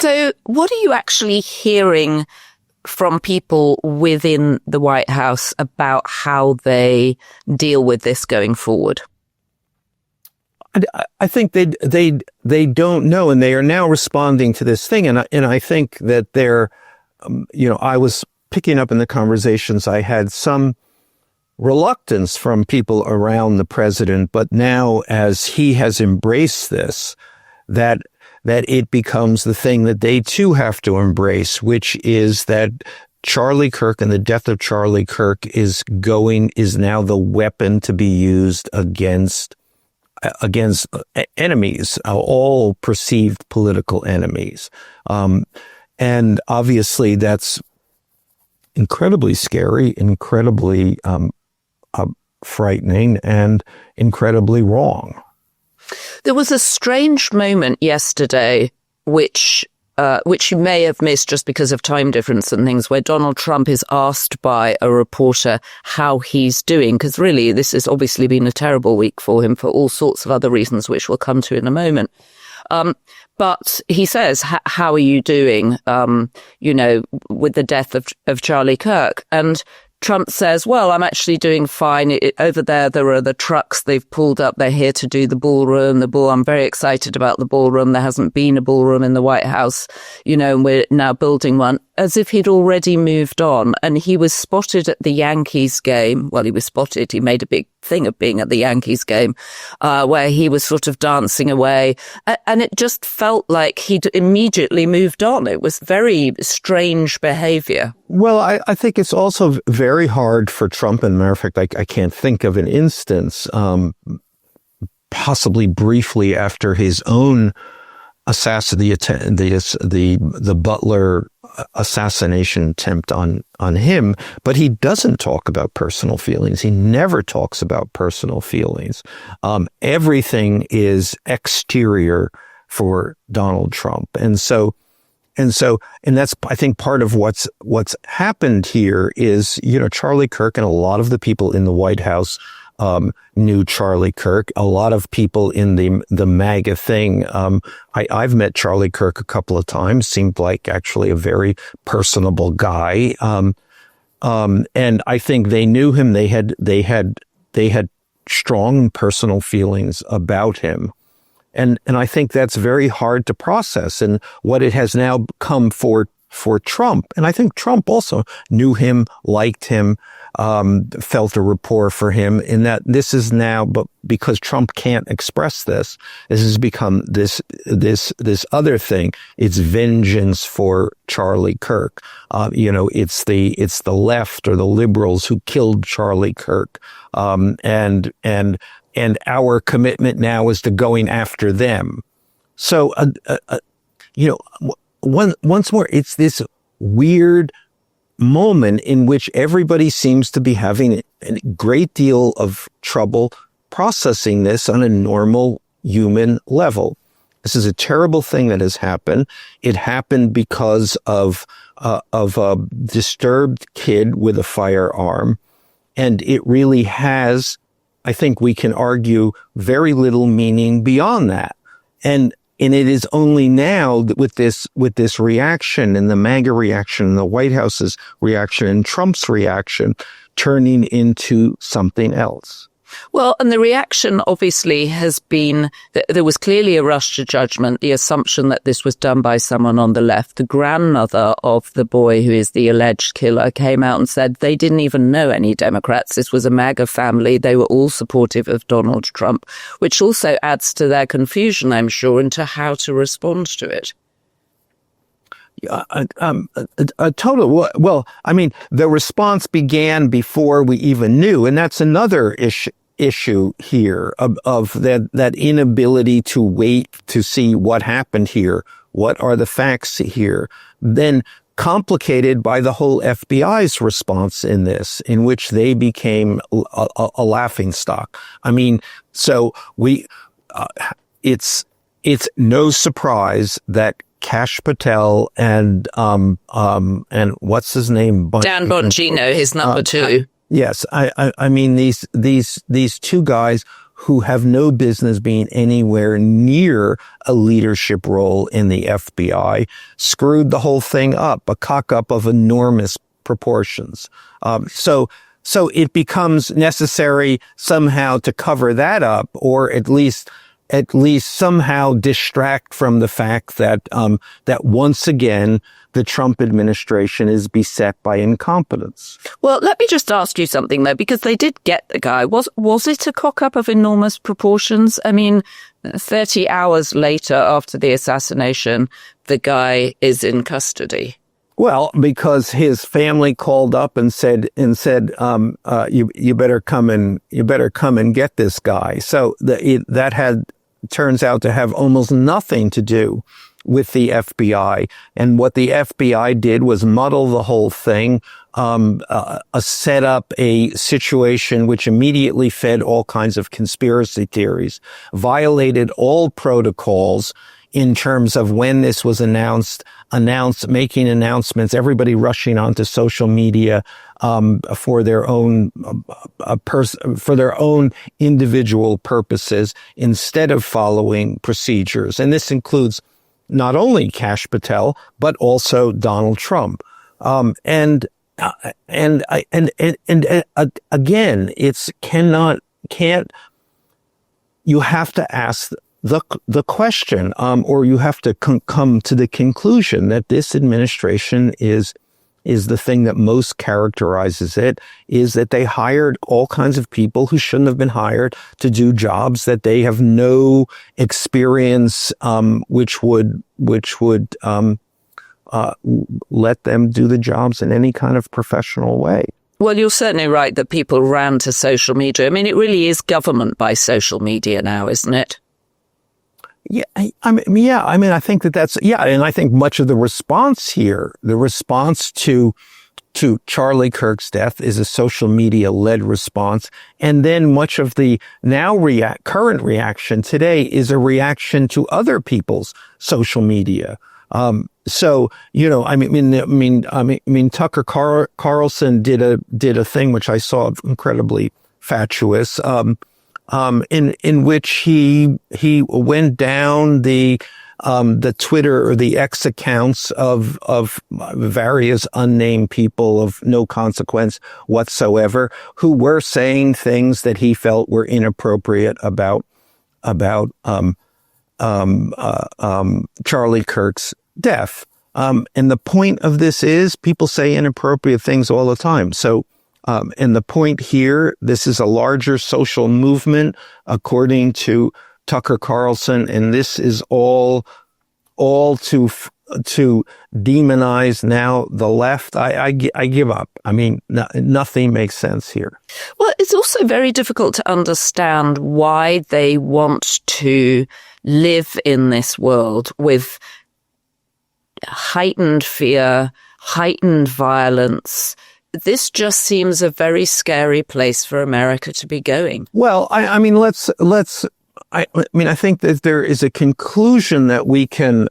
So what are you actually hearing from people within the White House about how they deal with this going forward? I think they don't know, and they are now responding to this thing. And I think that they're, I was picking up in the conversations, I had some reluctance from people around the president, but now as he has embraced this, that it becomes the thing that they too have to embrace, which is that Charlie Kirk and the death of Charlie Kirk is now the weapon to be used against enemies, all perceived political enemies. And obviously that's incredibly scary, incredibly frightening, and incredibly wrong. There was a strange moment yesterday, which you may have missed just because of time difference and things, where Donald Trump is asked by a reporter how he's doing, because really this has obviously been a terrible week for him for all sorts of other reasons, which we'll come to in a moment. But he says, how are you doing, with the death of Charlie Kirk? And Trump says, well, I'm actually doing fine. Over there are the trucks they've pulled up. They're here to do the ballroom. I'm very excited about the ballroom. There hasn't been a ballroom in the White House, and we're now building one, as if he'd already moved on. And he was spotted at the Yankees game. Well, he was spotted. He made a big thing of being at the Yankees game, where he was sort of dancing away. And it just felt like he'd immediately moved on. It was very strange behavior. Well, I think it's also very hard for Trump. And matter of fact, I can't think of an instance, possibly briefly after his own assassination, the Butler assassination attempt on him, but he doesn't talk about personal feelings. He never talks about personal feelings. Everything is exterior for Donald Trump. And that's, I think, part of what's happened here is, Charlie Kirk and a lot of the people in the White House knew Charlie Kirk. A lot of people in the MAGA thing. I've met Charlie Kirk a couple of times. Seemed like actually a very personable guy. And I think they knew him. They had strong personal feelings about him. And I think that's very hard to process. And what it has now come for Trump, and I think Trump also knew him, liked him, felt a rapport for him, in that this is now, but because Trump can't express this has become this other thing. It's vengeance for Charlie Kirk. It's the left or the liberals who killed Charlie Kirk. And our commitment now is to going after them. So, once more, it's this weird moment in which everybody seems to be having a great deal of trouble processing this on a normal human level. This is a terrible thing that has happened. It happened because of a disturbed kid with a firearm, and it really has, I think we can argue, very little meaning beyond that. And it is only now that with this reaction, and the MAGA reaction, and the White House's reaction, and Trump's reaction, turning into something else. Well, and the reaction obviously has been that there was clearly a rush to judgment, the assumption that this was done by someone on the left. The grandmother of the boy who is the alleged killer came out and said they didn't even know any Democrats. This was a MAGA family. They were all supportive of Donald Trump, which also adds to their confusion, I'm sure, into how to respond to it. A total. Well, I mean, the response began before we even knew, and that's another issue here of that inability to wait to see what happened here. What are the facts here? Then complicated by the whole FBI's response in this, in which they became a laughingstock. I mean, so it's no surprise that Kash Patel and what's his name? Dan Bongino, his number two. Yes. I mean, these two guys who have no business being anywhere near a leadership role in the FBI, screwed the whole thing up, a cock-up of enormous proportions. So it becomes necessary somehow to cover that up, or at least somehow distract from the fact that that once again the Trump administration is beset by incompetence. Well, let me just ask you something though, because they did get the guy. Was it a cock-up of enormous proportions? I mean, 30 hours later after the assassination, the guy is in custody. Well, because his family called up and said, you better come and get this guy. So that turns out to have almost nothing to do with the FBI. And what the FBI did was muddle the whole thing, set up a situation which immediately fed all kinds of conspiracy theories, violated all protocols in terms of when this was announced, making announcements, everybody rushing onto social media, for their own individual purposes instead of following procedures. And this includes not only Kash Patel, but also Donald Trump. Again, you have to ask the question, or you have to come to the conclusion that this administration is the thing that most characterizes it, is that they hired all kinds of people who shouldn't have been hired to do jobs that they have no experience, which would let them do the jobs in any kind of professional way. Well, you're certainly right that people ran to social media. I mean, it really is government by social media now, isn't it? Yeah, I think that's, and I think much of the response here, the response to Charlie Kirk's death is a social media led response. And then much of the current reaction today is a reaction to other people's social media. Tucker Carlson did a thing which I saw incredibly fatuous, in which he went down the Twitter or the X accounts of various unnamed people of no consequence whatsoever who were saying things that he felt were inappropriate about Charlie Kirk's death. And the point of this is people say inappropriate things all the time. So, and the point here, this is a larger social movement, according to Tucker Carlson, and this is all to demonize now the left. I give up. I mean, nothing makes sense here. Well, it's also very difficult to understand why they want to live in this world with heightened fear, heightened violence. This just seems a very scary place for America to be going. Well, I think that there is a conclusion that we can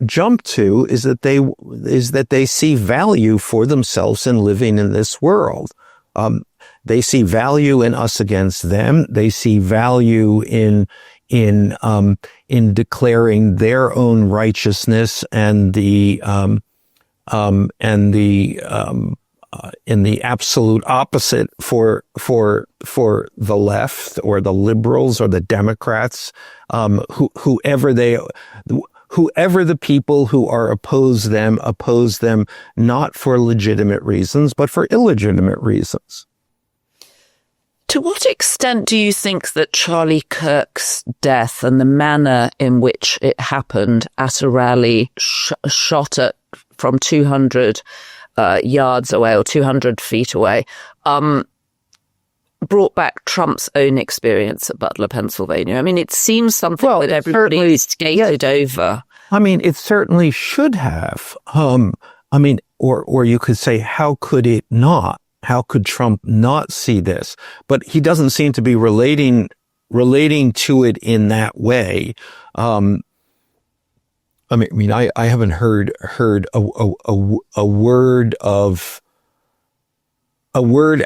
jump to is that they see value for themselves in living in this world. They see value in us against them. They see value in declaring their own righteousness and the absolute opposite for the left or the liberals or the Democrats, whoever the people who are oppose them not for legitimate reasons, but for illegitimate reasons. To what extent do you think that Charlie Kirk's death and the manner in which it happened at a rally shot at from 200 yards away or 200 feet away, brought back Trump's own experience at Butler, Pennsylvania? I mean, it seems something that everybody skated over. I mean, it certainly should have. Or you could say, how could it not? How could Trump not see this? But he doesn't seem to be relating to it in that way. I haven't heard a word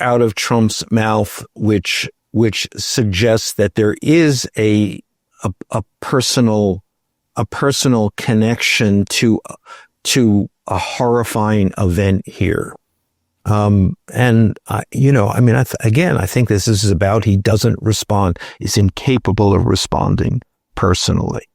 out of Trump's mouth which which suggests that there is a personal connection to a horrifying event here. And I think this is about, he doesn't respond, is incapable of responding personally.